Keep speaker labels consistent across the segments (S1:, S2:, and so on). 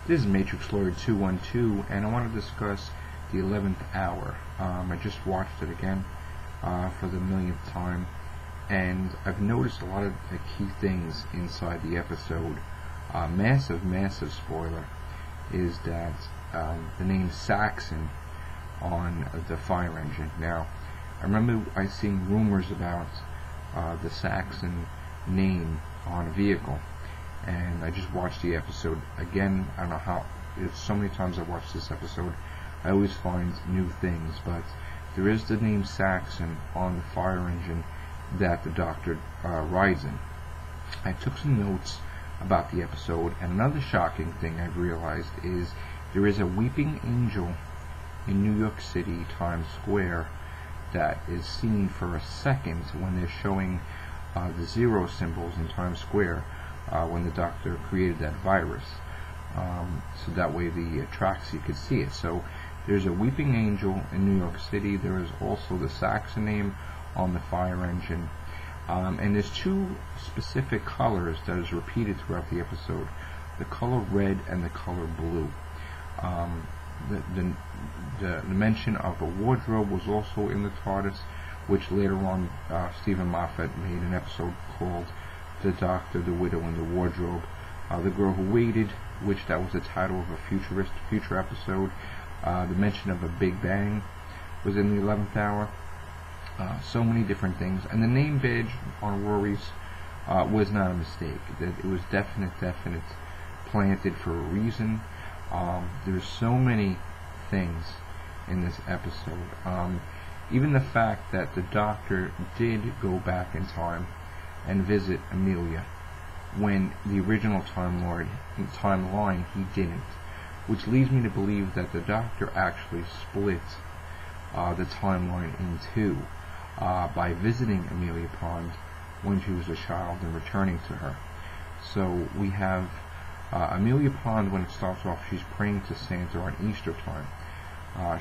S1: This is Matrix Lawyer 212, and I want to discuss the 11th hour. I just watched it again for the millionth time, and I've noticed a lot of the key things inside the episode. Massive spoiler is that the name Saxon on the fire engine. Now, I remember I seen rumors about the Saxon name on a vehicle, and I just watched the episode again. I don't know how, it's so many times I've watched this episode, I always find new things, but there is the name Saxon on the fire engine that the doctor rides in. I took some notes about the episode, and another shocking thing I've realized is there is a weeping angel in New York City, Times Square, that is seen for a second when they're showing the zero symbols in Times Square when the doctor created that virus. So that way the Traxi could see it. So there's a weeping angel in New York City. There is also the Saxon name on the fire engine. And there's two specific colors that is repeated throughout the episode: the color red and the color blue. The mention of a wardrobe was also in the TARDIS, which later on Stephen Moffat made an episode called The Doctor, the Widow, and the Wardrobe. The Girl Who Waited, which that was the title of a future episode. The mention of a Big Bang was in the 11th hour. So many different things. And the name badge on Rory's was not a mistake. It was definite planted for a reason. There's so many things in this episode. Even the fact that the doctor did go back in time and visit Amelia when the original timeline he didn't, which leads me to believe that the doctor actually split the timeline in two by visiting Amelia Pond when she was a child and returning to her. So we have Amelia Pond. When it starts off, she's praying to Santa on Easter time.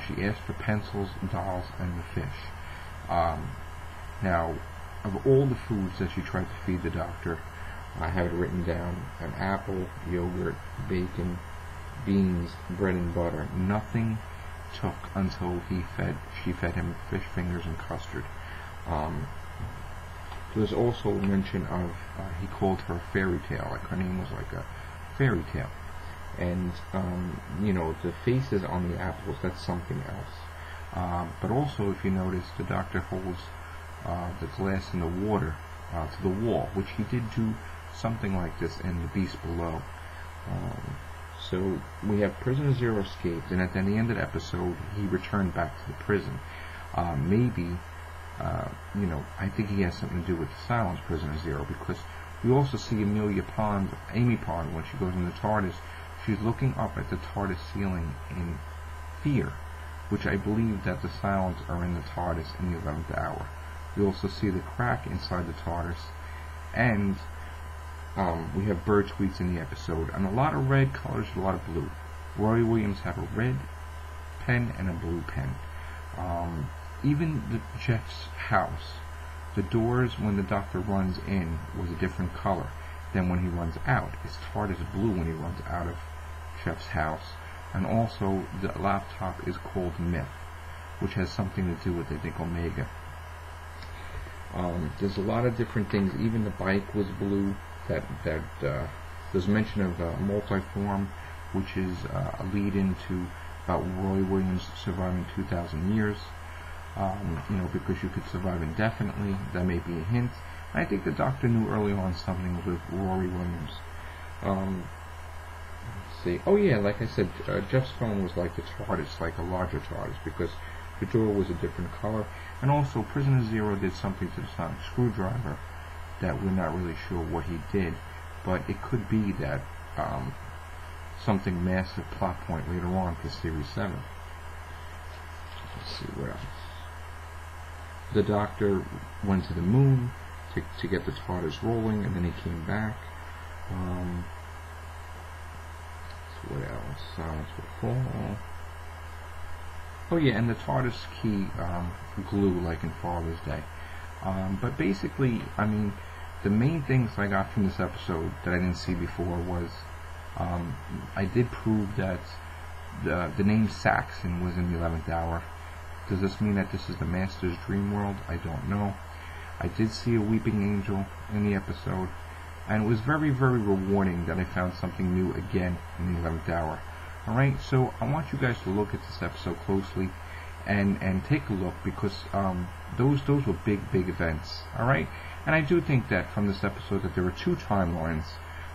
S1: She asked for pencils, dolls, and the fish. Now, of all the foods that she tried to feed the doctor, I have it written down: an apple, yogurt, bacon, beans, bread and butter. Nothing took until she fed him fish fingers and custard. There's also mention of he called her a fairy tale, like her name was like a fairy tale. And you know, the faces on the apples, that's something else. But also, if you notice, the doctor holds the glass in the water to the wall, which he did do something like this in The Beast Below. So we have Prisoner Zero escaped, and at the end of the episode, he returned back to the prison. Maybe, you know, I think he has something to do with the silence Prisoner Zero, because we also see Amy Pond, when she goes in the TARDIS, she's looking up at the TARDIS ceiling in fear, which I believe that the Silents are in the TARDIS in the 11th hour. We also see the crack inside the TARDIS, and we have bird tweets in the episode, and a lot of red colors, a lot of blue. Roy Williams had a red pen and a blue pen. Even Jeff's house, the doors when the doctor runs in was a different color than when he runs out. His TARDIS is blue when he runs out of Jeff's house. And also the laptop is called Myth, which has something to do with, I think, Omega. There's a lot of different things. Even the bike was blue. There's mention of multiform, which is a lead-in to about Roy Williams surviving 2,000 years. You know, because you could survive indefinitely. That may be a hint. I think the doctor knew early on something with Rory Williams. Let's see. Oh yeah, like I said, Jeff's phone was like the TARDIS, like a larger TARDIS, because the door was a different color. And also, Prisoner Zero did something to the sonic screwdriver that we're not really sure what he did, but it could be that something massive plot point later on for Series 7. Let's see what else. The doctor went to the moon to get the TARDIS rolling, and then he came back. So what else? Silence will fall. Oh yeah, and the TARDIS key glue like in Father's Day. But basically, I mean, the main things I got from this episode that I didn't see before was I did prove that the name Saxon was in the 11th hour. Does this mean that this is the Master's dream world? I don't know. I did see a weeping angel in the episode, and it was very, very rewarding that I found something new again in the 11th hour. Alright, so I want you guys to look at this episode closely and take a look, because those were big events. Alright, and I do think that from this episode that there are two timelines.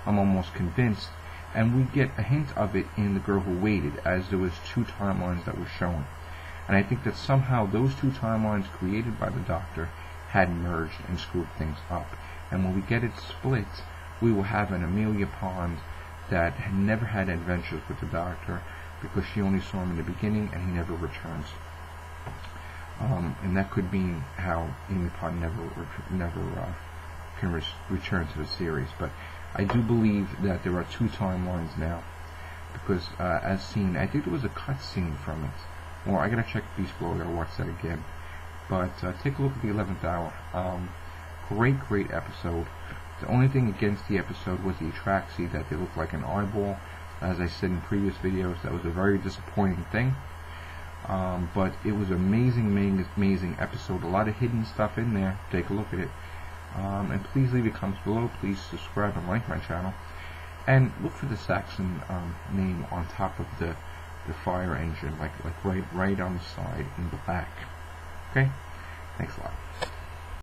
S1: I'm almost convinced, and we get a hint of it in The Girl Who Waited, as there was two timelines that were shown. And I think that somehow those two timelines created by the Doctor had merged and screwed things up. And when we get it split, we will have an Amelia Pond that had never had adventures with the Doctor, because she only saw him in the beginning and he never returns. And that could mean how Amy Pond never can return to the series. But I do believe that there are two timelines now, because as seen, I think there was a cut scene from it. Well, I gotta check Beast Below, I gotta watch that again. But take a look at the 11th hour. Great episode. The only thing against the episode was the Atraxi, that they looked like an eyeball. As I said in previous videos, that was a very disappointing thing. But it was an amazing episode. A lot of hidden stuff in there. Take a look at it. And please leave your comments below. Please subscribe and like my channel. And look for the Saxon name on top of the fire engine, like right on the side in black. Okay? Thanks a lot.